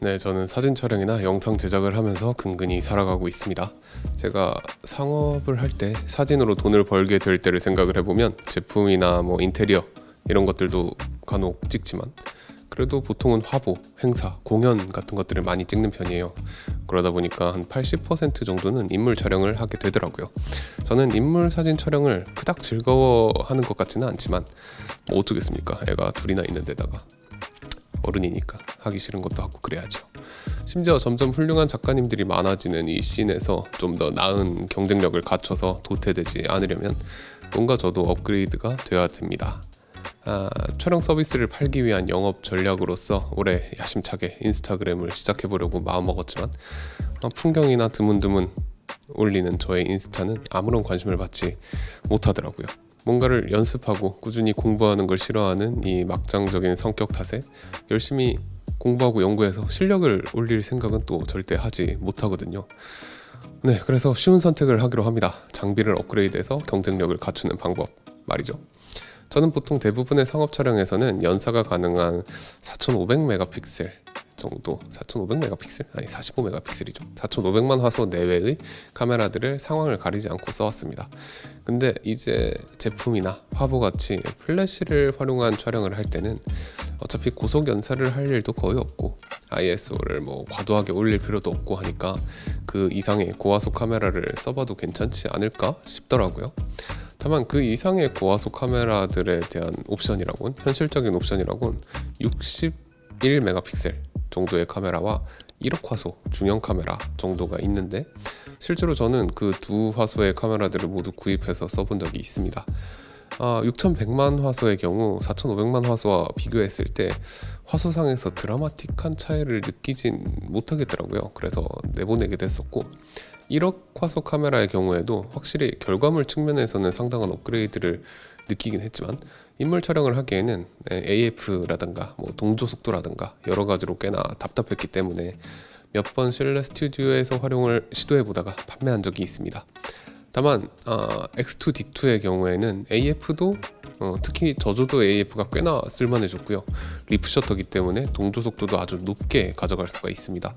네, 저는 사진 촬영이나 영상 제작을 하면서 근근히 살아가고 있습니다. 제가 상업을 할 때 사진으로 돈을 벌게 될 때를 생각을 해보면 제품이나 뭐 인테리어 이런 것들도 간혹 찍지만 그래도 보통은 화보, 행사, 공연 같은 것들을 많이 찍는 편이에요. 그러다 보니까 한 80% 정도는 인물 촬영을 하게 되더라고요. 저는 인물 사진 촬영을 그닥 즐거워하는 것 같지는 않지만 뭐 어쩌겠습니까? 애가 둘이나 있는 데다가 어른이니까 하기 싫은 것도 하고 그래야죠. 심지어 점점 훌륭한 작가님들이 많아지는 이 씬에서 좀 더 나은 경쟁력을 갖춰서 도태되지 않으려면 뭔가 저도 업그레이드가 되어야 됩니다. 촬영 서비스를 팔기 위한 영업 전략으로서 올해 야심차게 인스타그램을 시작해보려고 마음먹었지만 풍경이나 드문드문 올리는 저의 인스타는 아무런 관심을 받지 못하더라고요. 뭔가를 연습하고 꾸준히 공부하는 걸 싫어하는 이 막장적인 성격 탓에 열심히 공부하고 연구해서 실력을 올릴 생각은 또 절대 하지 못하거든요. 네, 그래서 쉬운 선택을 하기로 합니다. 장비를 업그레이드해서 경쟁력을 갖추는 방법 말이죠. 저는 보통 대부분의 상업 촬영에서는 연사가 가능한 4500메가픽셀 정도, 4500메가픽셀? 아니 45메가픽셀이죠. 4500만 화소 내외의 카메라들을 상황을 가리지 않고 써왔습니다. 근데 이제 제품이나 화보같이 플래시를 활용한 촬영을 할 때는 어차피 고속 연사를 할 일도 거의 없고 ISO를 뭐 과도하게 올릴 필요도 없고 하니까 그 이상의 고화소 카메라를 써봐도 괜찮지 않을까 싶더라고요. 다만 그 이상의 고화소 카메라들에 대한 옵션이라곤, 현실적인 옵션이라곤 61메가픽셀 정도의 카메라와 1억 화소 중형 카메라 정도가 있는데 실제로 저는 그 두 화소의 카메라들을 모두 구입해서 써본 적이 있습니다. 6100만 화소의 경우 4500만 화소와 비교했을 때 화소상에서 드라마틱한 차이를 느끼진 못하겠더라고요. 그래서 내보내게 됐었고 1억 화소 카메라의 경우에도 확실히 결과물 측면에서는 상당한 업그레이드를 느끼긴 했지만 인물 촬영을 하기에는 AF라든가 뭐 동조 속도라든가 여러 가지로 꽤나 답답했기 때문에 몇 번 실내 스튜디오에서 활용을 시도해보다가 판매한 적이 있습니다. 다만 X2D2의 경우에는 AF도 특히 저조도 AF가 꽤나 쓸만해졌고요. 리프 셔터기 때문에 동조 속도도 아주 높게 가져갈 수가 있습니다.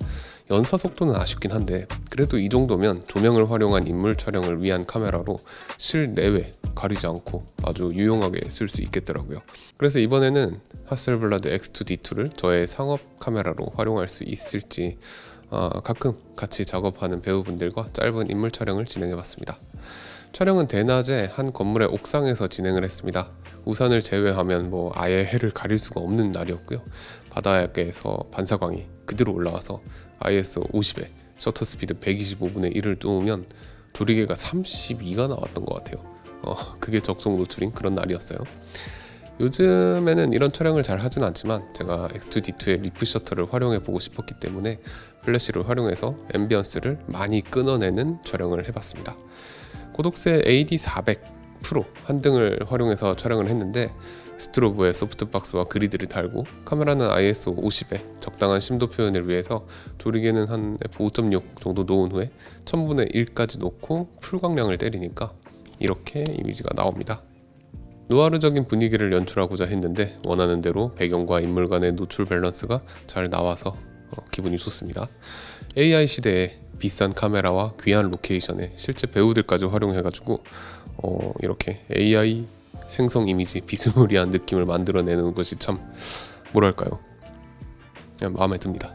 연사 속도는 아쉽긴 한데 그래도 이 정도면 조명을 활용한 인물 촬영을 위한 카메라로 실내외 가리지 않고 아주 유용하게 쓸 수 있겠더라고요. 그래서 이번에는 하셀블라드 X2D2를 저의 상업 카메라로 활용할 수 있을지 가끔 같이 작업하는 배우분들과 짧은 인물 촬영을 진행해봤습니다. 촬영은 대낮에 한 건물의 옥상에서 진행을 했습니다. 우산을 제외하면 뭐 아예 해를 가릴 수가 없는 날이었고요. 바다에서 반사광이 그대로 올라와서 ISO 50에 셔터 스피드 125분의 1을 놓으면 조리개가 32가 나왔던 것 같아요. 그게 적정 노출인 그런 날이었어요. 요즘에는 이런 촬영을 잘 하진 않지만 제가 X2D2의 리프 셔터를 활용해 보고 싶었기 때문에 플래시를 활용해서 앰비언스를 많이 끊어내는 촬영을 해봤습니다. 고독세 AD400 프로 한 등을 활용해서 촬영을 했는데 스트로보에 소프트박스와 그리드를 달고 카메라는 ISO 50에 적당한 심도 표현을 위해서 조리개는 한 F5.6 정도 놓은 후에 1000분의 1까지 놓고 풀광량을 때리니까 이렇게 이미지가 나옵니다. 누아르적인 분위기를 연출하고자 했는데 원하는 대로 배경과 인물 간의 노출 밸런스가 잘 나와서 기분이 좋습니다. AI 시대에 비싼 카메라와 귀한 로케이션에 실제 배우들까지 활용해가지고 이렇게 AI 생성 이미지 비스무리한 느낌을 만들어내는 것이 참 뭐랄까요, 그냥 마음에 듭니다.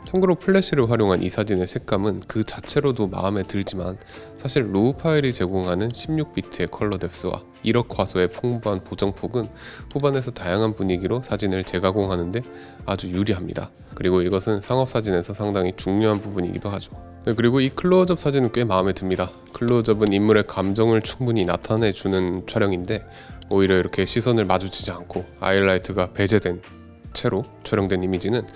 참고로 플래시를 활용한 이 사진의 색감은 그 자체로도 마음에 들지만 사실 로우 파일이 제공하는 16비트의 컬러 뎁스와 1억 화소의 풍부한 보정폭은 후반에서 다양한 분위기로 사진을 재가공하는데 아주 유리합니다. 그리고 이것은 상업 사진에서 상당히 중요한 부분이기도 하죠. 그리고 이 클로즈업 사진은 꽤 마음에 듭니다. 클로즈업은 인물의 감정을 충분히 나타내주는 촬영인데 오히려 이렇게 시선을 마주치지 않고 하이라이트가 배제된 채로 촬영된 이미지는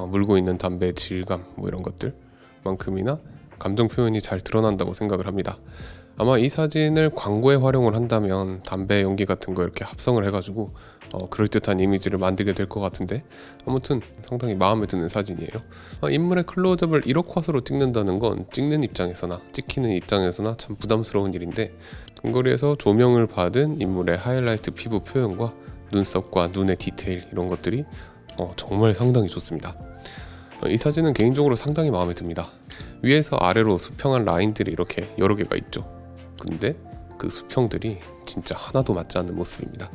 물고 있는 담배의 질감 뭐 이런 것들만큼이나 감정 표현이 잘 드러난다고 생각을 합니다. 아마 이 사진을 광고에 활용을 한다면 담배 연기 같은 거 이렇게 합성을 해가지고 그럴듯한 이미지를 만들게 될 것 같은데 아무튼 상당히 마음에 드는 사진이에요. 인물의 클로즈업을 1억 화소로 찍는다는 건 찍는 입장에서나 찍히는 입장에서나 참 부담스러운 일인데 근거리에서 조명을 받은 인물의 하이라이트 피부 표현과 눈썹과 눈의 디테일 이런 것들이 정말 상당히 좋습니다. 이 사진은 개인적으로 상당히 마음에 듭니다. 위에서 아래로 수평한 라인들이 이렇게 여러 개가 있죠. 근데 그 수평들이 진짜 하나도 맞지 않는 모습입니다.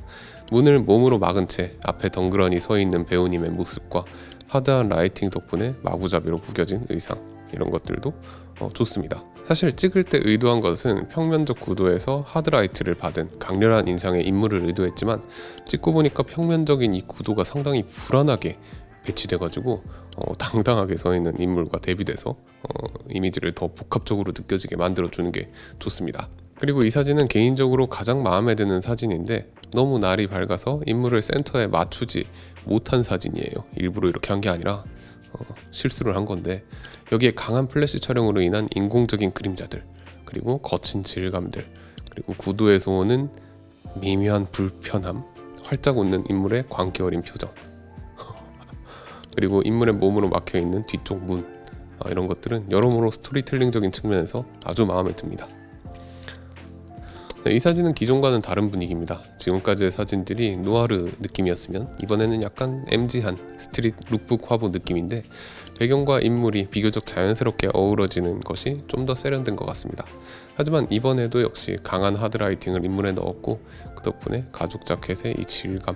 문을 몸으로 막은 채 앞에 덩그러니 서 있는 배우님의 모습과 하드한 라이팅 덕분에 마구잡이로 구겨진 의상, 이런 것들도 좋습니다. 사실 찍을 때 의도한 것은 평면적 구도에서 하드라이트를 받은 강렬한 인상의 인물을 의도했지만 찍고 보니까 평면적인 이 구도가 상당히 불안하게 배치돼가지고 당당하게 서 있는 인물과 대비돼서 이미지를 더 복합적으로 느껴지게 만들어주는 게 좋습니다. 그리고 이 사진은 개인적으로 가장 마음에 드는 사진인데 너무 날이 밝아서 인물을 센터에 맞추지 못한 사진이에요. 일부러 이렇게 한 게 아니라 실수를 한 건데, 여기에 강한 플래시 촬영으로 인한 인공적인 그림자들, 그리고 거친 질감들, 그리고 구도에서 오는 미묘한 불편함, 활짝 웃는 인물의 광기 어린 표정, 그리고 인물의 몸으로 막혀있는 뒤쪽 문, 이런 것들은 여러모로 스토리텔링적인 측면에서 아주 마음에 듭니다. 이 사진은 기존과는 다른 분위기입니다. 지금까지의 사진들이 누아르 느낌이었으면 이번에는 약간 MG한 스트릿 룩북 화보 느낌인데, 배경과 인물이 비교적 자연스럽게 어우러지는 것이 좀 더 세련된 것 같습니다. 하지만 이번에도 역시 강한 하드라이팅을 인물에 넣었고, 그 덕분에 가죽 자켓의 이 질감,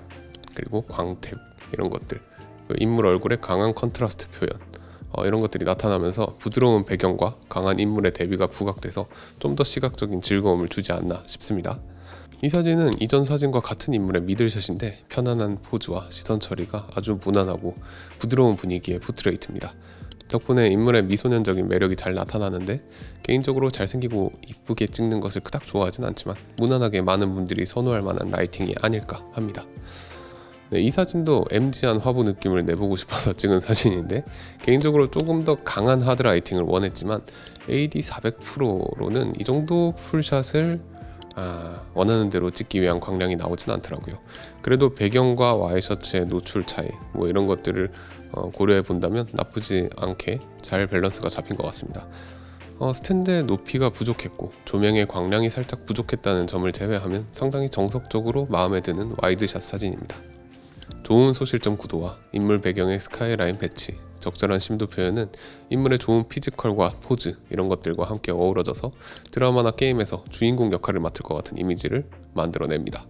그리고 광택, 이런 것들, 인물 얼굴의 강한 컨트라스트 표현, 이런 것들이 나타나면서 부드러운 배경과 강한 인물의 대비가 부각돼서 좀 더 시각적인 즐거움을 주지 않나 싶습니다. 이 사진은 이전 사진과 같은 인물의 미들샷인데 편안한 포즈와 시선 처리가 아주 무난하고 부드러운 분위기의 포트레이트입니다. 덕분에 인물의 미소년적인 매력이 잘 나타나는데, 개인적으로 잘생기고 이쁘게 찍는 것을 그닥 좋아하진 않지만 무난하게 많은 분들이 선호할 만한 라이팅이 아닐까 합니다. 이 사진도 MG한 화보 느낌을 내보고 싶어서 찍은 사진인데, 개인적으로 조금 더 강한 하드라이팅을 원했지만 AD400 Pro로는 이 정도 풀샷을 원하는 대로 찍기 위한 광량이 나오진 않더라고요. 그래도 배경과 와이셔츠의 노출 차이, 이런 것들을 고려해 본다면 나쁘지 않게 잘 밸런스가 잡힌 것 같습니다. 스탠드의 높이가 부족했고 조명의 광량이 살짝 부족했다는 점을 제외하면 상당히 정석적으로 마음에 드는 와이드샷 사진입니다. 좋은 소실점 구도와 인물 배경의 스카이라인 배치, 적절한 심도 표현은 인물의 좋은 피지컬과 포즈, 이런 것들과 함께 어우러져서 드라마나 게임에서 주인공 역할을 맡을 것 같은 이미지를 만들어냅니다.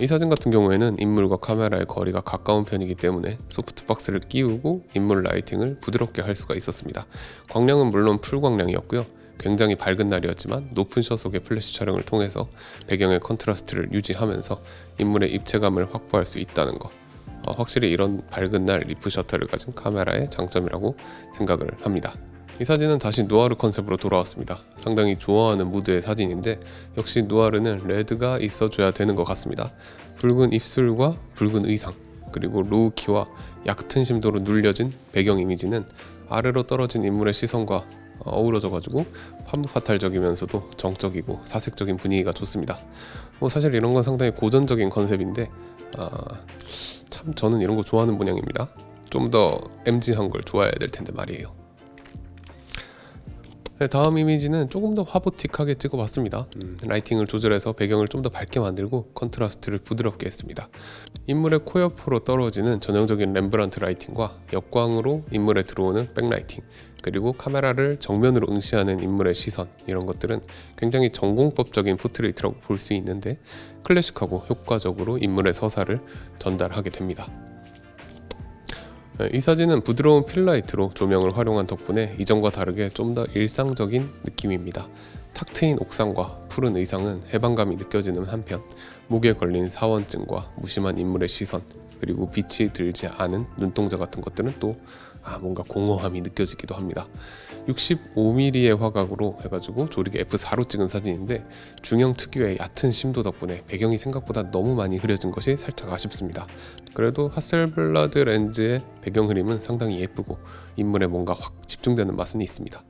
이 사진 같은 경우에는 인물과 카메라의 거리가 가까운 편이기 때문에 소프트박스를 끼우고 인물 라이팅을 부드럽게 할 수가 있었습니다. 광량은 물론 풀광량이었고요. 굉장히 밝은 날이었지만 높은 셔속의 플래시 촬영을 통해서 배경의 컨트라스트를 유지하면서 인물의 입체감을 확보할 수 있다는 것, 확실히 이런 밝은 날 리프 셔터를 가진 카메라의 장점이라고 생각을 합니다. 이 사진은 다시 누아르 컨셉으로 돌아왔습니다. 상당히 좋아하는 무드의 사진인데 역시 누아르는 레드가 있어줘야 되는 것 같습니다. 붉은 입술과 붉은 의상, 그리고 로우 키와 얕은 심도로 눌려진 배경 이미지는 아래로 떨어진 인물의 시선과 어우러져가지고 파무파탈적이면서도 정적이고 사색적인 분위기가 좋습니다. 사실 이런 건 상당히 고전적인 컨셉인데 참 저는 이런 거 좋아하는 모양입니다. 좀 더 MG한 걸 좋아해야 될 텐데 말이에요. 네, 다음 이미지는 조금 더 화보틱하게 찍어봤습니다. 라이팅을 조절해서 배경을 좀 더 밝게 만들고 컨트라스트를 부드럽게 했습니다. 인물의 코 옆으로 떨어지는 전형적인 렘브란트 라이팅과 역광으로 인물에 들어오는 백라이팅, 그리고 카메라를 정면으로 응시하는 인물의 시선, 이런 것들은 굉장히 전공법적인 포트레이트라고 볼 수 있는데 클래식하고 효과적으로 인물의 서사를 전달하게 됩니다. 이 사진은 부드러운 필라이트로 조명을 활용한 덕분에 이전과 다르게 좀 더 일상적인 느낌입니다. 탁 트인 옥상과 푸른 의상은 해방감이 느껴지는 한편, 목에 걸린 사원증과 무심한 인물의 시선, 그리고 빛이 들지 않은 눈동자 같은 것들은 또 뭔가 공허함이 느껴지기도 합니다. 65mm의 화각으로 해가지고 조리개 F4로 찍은 사진인데 중형 특유의 얕은 심도 덕분에 배경이 생각보다 너무 많이 흐려진 것이 살짝 아쉽습니다. 그래도 하셀블라드 렌즈의 배경 흐림은 상당히 예쁘고 인물에 뭔가 확 집중되는 맛은 있습니다.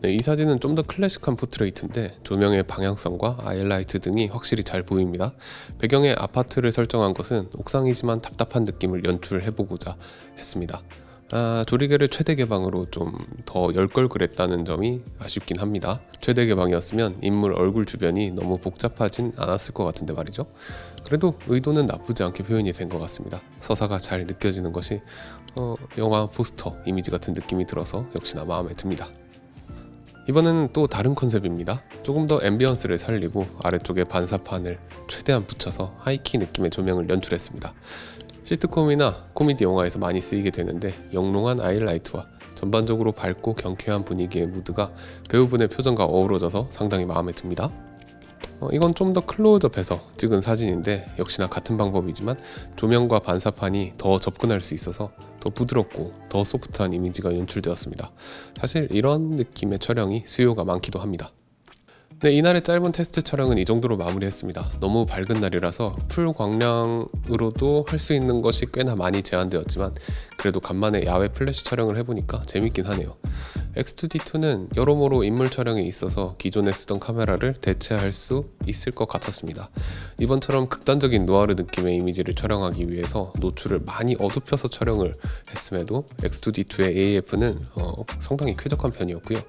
이 사진은 좀 더 클래식한 포트레이트인데 조명의 방향성과 아이라이트 등이 확실히 잘 보입니다. 배경에 아파트를 설정한 것은 옥상이지만 답답한 느낌을 연출해보고자 했습니다. 조리개를 최대 개방으로 좀 더 열 걸 그랬다는 점이 아쉽긴 합니다. 최대 개방이었으면 인물 얼굴 주변이 너무 복잡하진 않았을 것 같은데 말이죠. 그래도 의도는 나쁘지 않게 표현이 된 것 같습니다. 서사가 잘 느껴지는 것이 영화 포스터 이미지 같은 느낌이 들어서 역시나 마음에 듭니다. 이번에는 또 다른 컨셉입니다. 조금 더 앰비언스를 살리고 아래쪽에 반사판을 최대한 붙여서 하이키 느낌의 조명을 연출했습니다. 시트콤이나 코미디 영화에서 많이 쓰이게 되는데 영롱한 아이라이트와 전반적으로 밝고 경쾌한 분위기의 무드가 배우분의 표정과 어우러져서 상당히 마음에 듭니다. 이건 좀 더 클로즈업해서 찍은 사진인데 역시나 같은 방법이지만 조명과 반사판이 더 접근할 수 있어서 더 부드럽고 더 소프트한 이미지가 연출되었습니다. 사실 이런 느낌의 촬영이 수요가 많기도 합니다. 네, 이날의 짧은 테스트 촬영은 이 정도로 마무리했습니다. 너무 밝은 날이라서 풀 광량으로도 할 수 있는 것이 꽤나 많이 제한되었지만 그래도 간만에 야외 플래시 촬영을 해보니까 재밌긴 하네요. X2D2는 여러모로 인물 촬영에 있어서 기존에 쓰던 카메라를 대체할 수 있을 것 같았습니다. 이번처럼 극단적인 누아르 느낌의 이미지를 촬영하기 위해서 노출을 많이 어둡혀서 촬영을 했음에도 X2D2의 AF는 상당히 쾌적한 편이었고요.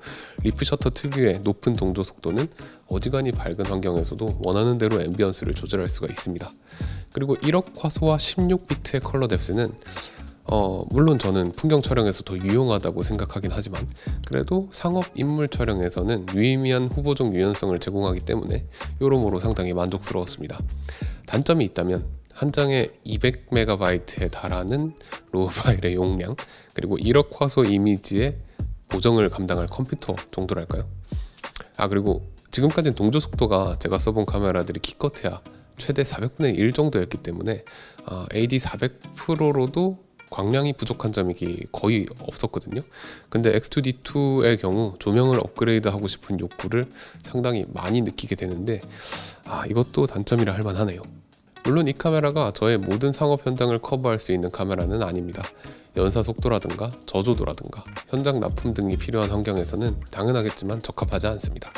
리프 셔터 특유의 높은 동조 속도는 어지간히 밝은 환경에서도 원하는 대로 앰비언스를 조절할 수가 있습니다. 그리고 1억 화소와 16비트의 컬러 뎁스는 물론 저는 풍경 촬영에서 더 유용하다고 생각하긴 하지만 그래도 상업 인물 촬영에서는 유의미한 후보적 유연성을 제공하기 때문에 여러모로 상당히 만족스러웠습니다. 단점이 있다면 한 장에 200MB에 달하는 로우 파일의 용량 그리고 1억 화소 이미지의 보정을 감당할 컴퓨터 정도랄까요? 그리고 지금까지는 동조 속도가 제가 써본 카메라들이 기껏해야 최대 400분의 1 정도였기 때문에 AD400 프로로도 광량이 부족한 점이 거의 없었거든요. 근데 X2D2의 경우 조명을 업그레이드하고 싶은 욕구를 상당히 많이 느끼게 되는데 이것도 단점이라 할 만하네요. 물론 이 카메라가 저의 모든 상업 현장을 커버할 수 있는 카메라는 아닙니다. 연사 속도라든가 저조도라든가 현장 납품 등이 필요한 환경에서는 당연하겠지만 적합하지 않습니다.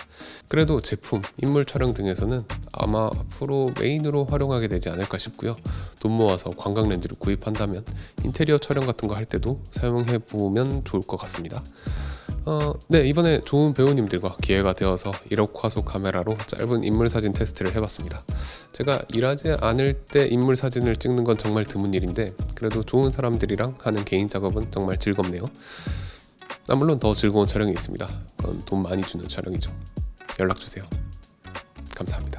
그래도 제품, 인물 촬영 등에서는 아마 앞으로 메인으로 활용하게 되지 않을까 싶고요. 돈 모아서 관광 렌즈를 구입한다면 인테리어 촬영 같은 거 할 때도 사용해 보면 좋을 것 같습니다. 네, 이번에 좋은 배우님들과 기회가 되어서 1억 화소 카메라로 짧은 인물 사진 테스트를 해봤습니다. 제가 일하지 않을 때 인물 사진을 찍는 건 정말 드문 일인데 그래도 좋은 사람들이랑 하는 개인 작업은 정말 즐겁네요. 물론 더 즐거운 촬영이 있습니다. 그건 돈 많이 주는 촬영이죠. 연락주세요. 감사합니다.